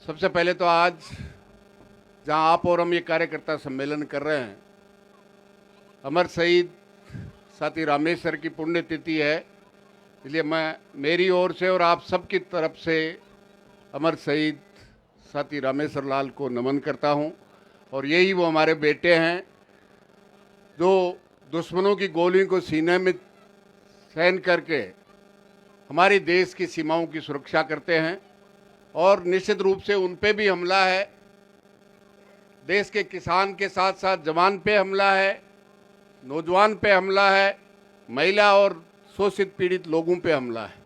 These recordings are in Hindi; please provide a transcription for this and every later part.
सबसे पहले तो आज जहां आप और हम ये कार्यकर्ता सम्मेलन कर रहे हैं, अमर शहीद साथी रामेश्वर की पुण्यतिथि है, इसलिए मैं मेरी ओर से और आप सबकी तरफ से अमर शहीद साथी रामेश्वर लाल को नमन करता हूं। और यही वो हमारे बेटे हैं जो दुश्मनों की गोलियों को सीने में सहन करके हमारे देश की सीमाओं की सुरक्षा करते हैं। और निश्चित रूप से उन पे भी हमला है, देश के किसान के साथ साथ जवान पे हमला है, नौजवान पे हमला है, महिला और शोषित पीड़ित लोगों पे हमला है।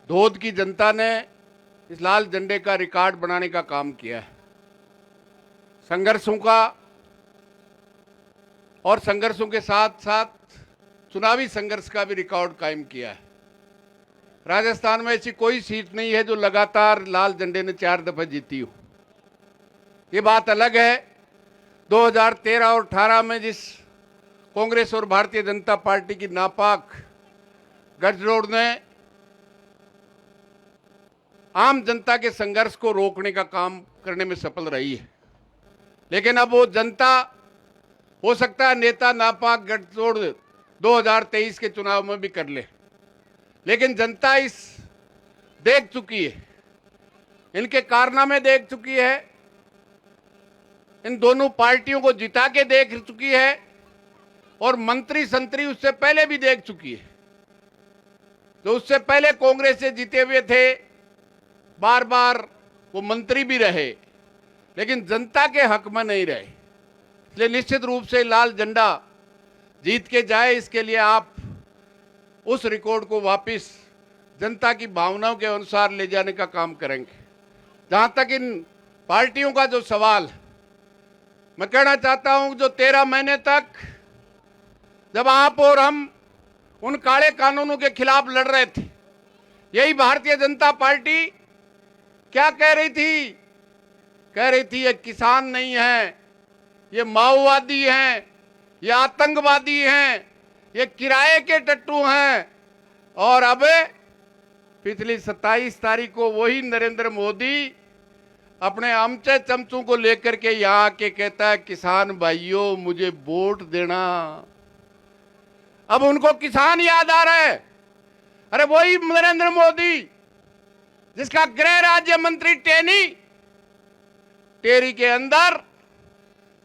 धोद की जनता ने इस लाल झंडे का रिकॉर्ड बनाने का काम किया है। संघर्षों का और संघर्षों के साथ साथ चुनावी संघर्ष का भी रिकॉर्ड कायम किया है। राजस्थान में ऐसी कोई सीट नहीं है जो लगातार लाल झंडे ने 4 दफे जीती हो। ये बात अलग है 2013 और 18 में जिस कांग्रेस और भारतीय जनता पार्टी की नापाक गठजोड़ ने आम जनता के संघर्ष को रोकने का काम करने में सफल रही है, लेकिन अब वो जनता, हो सकता है नेता नापाक गठजोड़ 2023 के चुनाव में भी कर ले, लेकिन जनता इस देख चुकी है, इनके कारनामे देख चुकी है, इन दोनों पार्टियों को जिता के देख चुकी है और मंत्री संतरी उससे पहले भी देख चुकी है। जो उससे पहले कांग्रेस से जीते हुए थे, बार बार वो मंत्री भी रहे, लेकिन जनता के हक में नहीं रहे। इसलिए निश्चित रूप से लाल झंडा जीत के जाए, इसके लिए आप उस रिकॉर्ड को वापस जनता की भावनाओं के अनुसार ले जाने का काम करेंगे। जहां तक इन पार्टियों का जो सवाल, मैं कहना चाहता हूं, जो 13 महीने तक जब आप और हम उन काले कानूनों के खिलाफ लड़ रहे थे, यही भारतीय जनता पार्टी क्या कह रही थी? कह रही थी ये किसान नहीं है, ये माओवादी हैं, ये आतंकवादी हैं, ये किराए के टट्टू हैं। और अब पिछली 27 तारीख को वही नरेंद्र मोदी अपने अमचे चमचों को लेकर के यहां आके कहता है, किसान भाइयों मुझे वोट देना। अब उनको किसान याद आ रहा है। अरे वही नरेंद्र मोदी जिसका गृह राज्य मंत्री टेरी के अंदर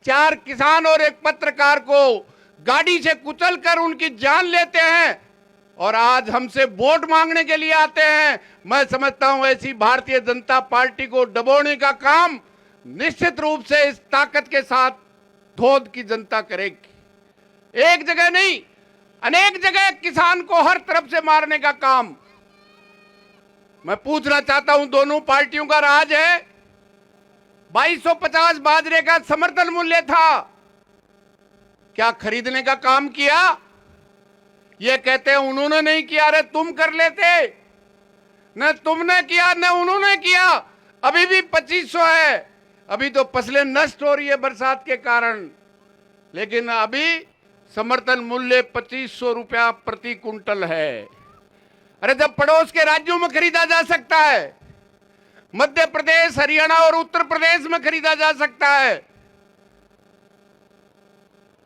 4 किसान और एक पत्रकार को गाड़ी से कुचल कर उनकी जान लेते हैं और आज हमसे वोट मांगने के लिए आते हैं। मैं समझता हूं ऐसी भारतीय जनता पार्टी को दबोने का काम निश्चित रूप से इस ताकत के साथ धोद की जनता करेगी। एक जगह नहीं, अनेक जगह किसान को हर तरफ से मारने का काम। मैं पूछना चाहता हूं, दोनों पार्टियों का राज है। 2250 बाजरे का समर्थन मूल्य था, क्या खरीदने का काम किया? ये कहते हैं उन्होंने नहीं किया। अरे तुम कर लेते, न तुमने किया न उन्होंने किया। अभी भी 2500 है, अभी तो फसलें नष्ट हो रही है बरसात के कारण, लेकिन अभी समर्थन मूल्य 2500 रुपया प्रति कुंटल है। अरे जब पड़ोस के राज्यों में खरीदा जा सकता है, मध्य प्रदेश, हरियाणा और उत्तर प्रदेश में खरीदा जा सकता है,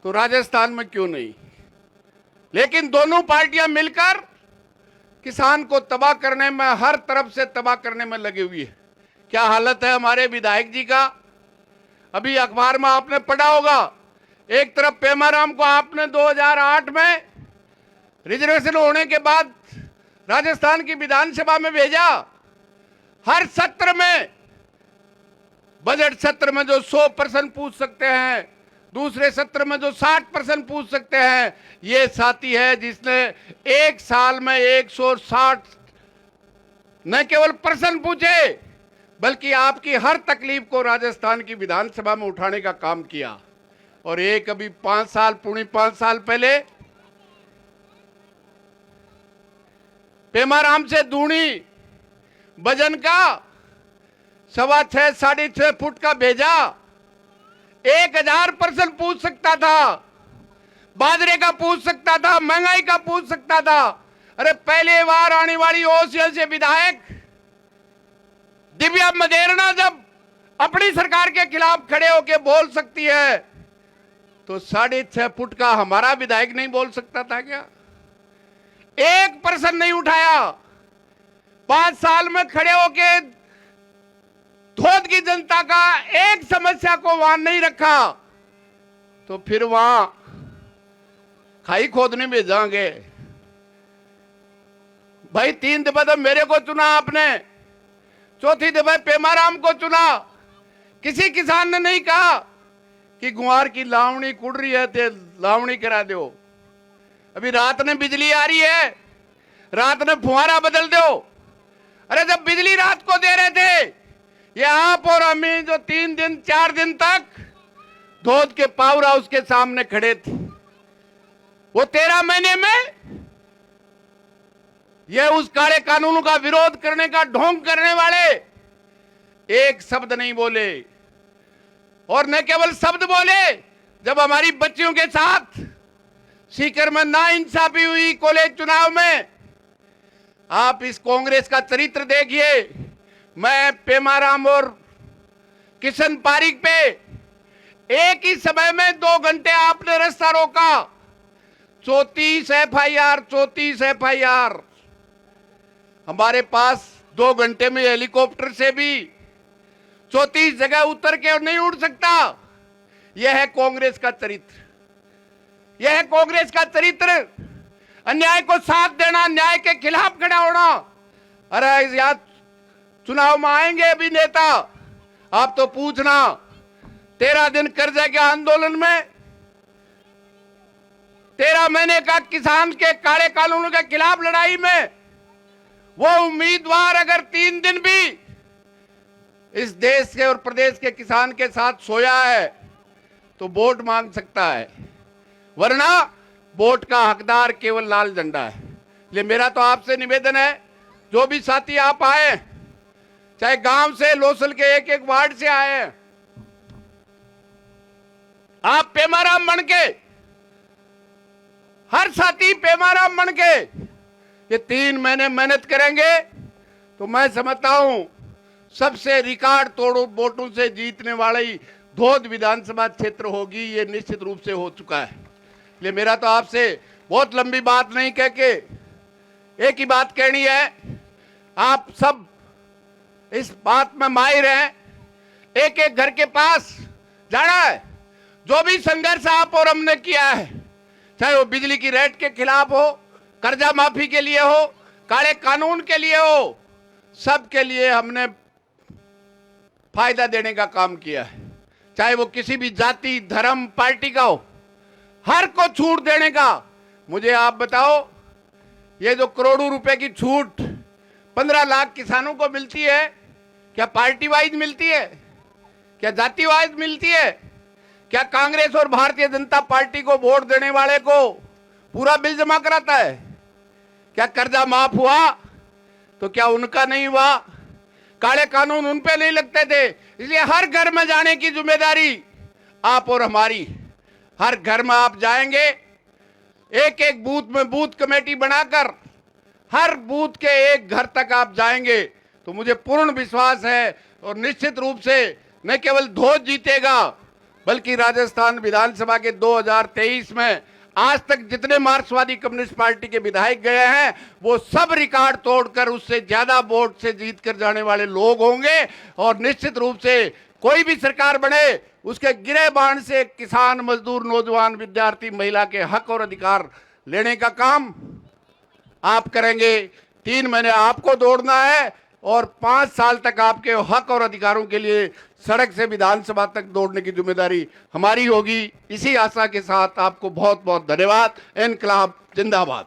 तो राजस्थान में क्यों नहीं? लेकिन दोनों पार्टियां मिलकर किसान को तबाह करने में, हर तरफ से तबाह करने में लगी हुई है। क्या हालत है हमारे विधायक जी का? अभी अखबार में आपने पढ़ा होगा, एक तरफ पेमाराम को आपने 2008 में रिजर्वेशन होने के बाद राजस्थान की विधानसभा में भेजा। हर सत्र में, बजट सत्र में जो 100% पूछ सकते हैं, दूसरे सत्र में जो 60% पूछ सकते हैं, ये साथी है जिसने एक साल में 160 न केवल प्रश्न पूछे, बल्कि आपकी हर तकलीफ को राजस्थान की विधानसभा में उठाने का काम किया। और एक अभी 5 साल पहले पेमाराम से दूनी वजन का 6.25 साढ़े 6 फुट का भेजा। 1000% पूछ सकता था, बाजरे का पूछ सकता था, महंगाई का पूछ सकता था। अरे पहले बार आने वाली ओसीएल से विधायक क्या मदेरणा जब अपनी सरकार के खिलाफ खड़े होकर बोल सकती है तो 6.5 फुट का हमारा विधायक नहीं बोल सकता था क्या? एक पर्सन नहीं उठाया। 5 साल में खड़े होके धोद की जनता का एक समस्या को वहां नहीं रखा तो फिर वहां खाई खोदने में जाएंगे। भाई 3 दफा तो मेरे को चुना आपने, 4थी दफा पेमाराम को चुना। किसी किसान ने नहीं कहा कि गुआर की लावणी कुड़ रही है तो लावणी करा दो। अभी रात में बिजली आ रही है, रात में फुहारा बदल दो। अरे जब बिजली रात को दे रहे थे, ये आप और हमें जो 3 दिन 4 दिन तक धोद के पावर हाउस के सामने खड़े थे, वो 13 महीने में ये उस काले कानून का विरोध करने का ढोंग करने वाले एक शब्द नहीं बोले। और न केवल शब्द बोले, जब हमारी बच्चियों के साथ सीकर में नाइंसाफी हुई कॉलेज चुनाव में, आप इस कांग्रेस का चरित्र देखिए। मैं पेमाराम और किशन पारिक पे एक ही समय में 2 घंटे आपने रास्ता रोका। 34 एफआईआर, 34 एफआईआर। हमारे पास 2 घंटे में हेलीकॉप्टर से भी 34 जगह उतर के नहीं उड़ सकता। यह है कांग्रेस का चरित्र, यह है कांग्रेस का चरित्र। अन्याय को साथ देना, न्याय के खिलाफ खड़ा होना। अरे याद चुनाव में आएंगे अभी नेता, आप तो पूछना 13 दिन कर्जे के आंदोलन में, 13 महीने का किसान के काले कानूनों के खिलाफ लड़ाई में, वो उम्मीदवार अगर 3 दिन भी इस देश के और प्रदेश के किसान के साथ सोया है तो वोट मांग सकता है, वरना वोट का हकदार केवल लाल झंडा है। इसलिए मेरा तो आपसे निवेदन है, जो भी साथी आप आए, चाहे गांव से, लोसल के एक वार्ड से आए, आप पेमाराम बन के, हर साथी पेमाराम बन के ये 3 महीने मेहनत करेंगे तो मैं समझता हूं सबसे रिकॉर्ड तोड़ वोटों से जीतने वाली धोद विधानसभा क्षेत्र होगी। ये निश्चित रूप से हो चुका है। इसलिए मेरा तो आपसे बहुत लंबी बात नहीं कह के एक ही बात कहनी है, आप सब इस बात में माहिर हैं, एक एक घर के पास जाना है। जो भी संघर्ष आप और हमने किया है, चाहे वो बिजली की रेट के खिलाफ हो, कर्जा माफी के लिए हो, काले कानून के लिए हो, सब के लिए हमने फायदा देने का काम किया है। चाहे वो किसी भी जाति, धर्म, पार्टी का हो, हर को छूट देने का। मुझे आप बताओ, ये जो करोड़ों रुपए की छूट 15 लाख किसानों को मिलती है, क्या पार्टी वाइज मिलती है? क्या जाति वाइज मिलती है? क्या कांग्रेस और भारतीय जनता पार्टी को वोट देने वाले को पूरा बिल जमा कराता है? क्या कर्जा माफ हुआ तो क्या उनका नहीं हुआ? काले कानून उन पे नहीं लगते थे? इसलिए हर घर में जाने की जिम्मेदारी आप और हमारी। हर घर में आप जाएंगे, एक एक बूथ में बूथ कमेटी बनाकर हर बूथ के एक घर तक आप जाएंगे तो मुझे पूर्ण विश्वास है, और निश्चित रूप से न केवल धोद जीतेगा बल्कि राजस्थान विधानसभा के 2023 में आज तक जितने मार्क्सवादी कम्युनिस्ट पार्टी के विधायक गए हैं वो सब रिकॉर्ड तोड़कर उससे ज्यादा वोट से जीत कर जाने वाले लोग होंगे। और निश्चित रूप से कोई भी सरकार बने, उसके गिरेबान से किसान, मजदूर, नौजवान, विद्यार्थी, महिला के हक और अधिकार लेने का काम आप करेंगे। 3 महीने आपको दौड़ना है और 5 साल तक आपके हक और अधिकारों के लिए सड़क से विधानसभा तक दौड़ने की जिम्मेदारी हमारी होगी। इसी आशा के साथ आपको बहुत बहुत धन्यवाद। इनकलाब जिंदाबाद।